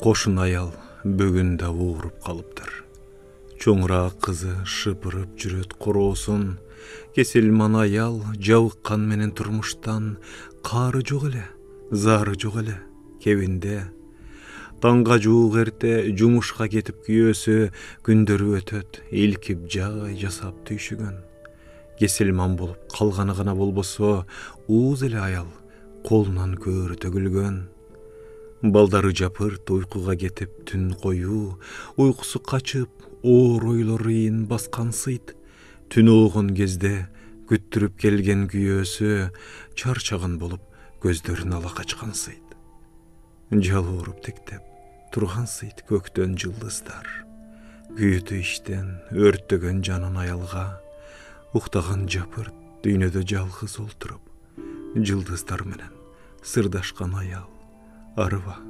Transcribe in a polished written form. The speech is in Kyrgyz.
Кошун аял бүгүн да ууруп калыптыр. Чоңураак кызы шыпырып жүрөт короосун. Кеселман аял жабыккан менен турмуштан. Каары жок эле, зары жок эле кебинде. Таңга жуук эрте жумушка кетип күйөөсү, күндөрү өтөт, илкип жай жасап түйшүгөн. Кеселман болуп калганы гана болбосо, ууз эле аял колунан көөрү төгүлгөн. Балдары жапырт уйкуга кетип түн коюу, уйкусу качып, оор ойлор ийин баскан сыйт. Түн оогон кезде күттүрүп келген күйөөсү чарчаган болуп көздөрүн ала качкан сыйт. Жалооруп тиктеп турган сыйт көктөн жылдыздар. Күйүтү иштен өрттөгөн жанын аялга, уктаган жапырт дүйнөдө жалгыз олтуруп, жылдыздар менен сырдашкан аял арыба.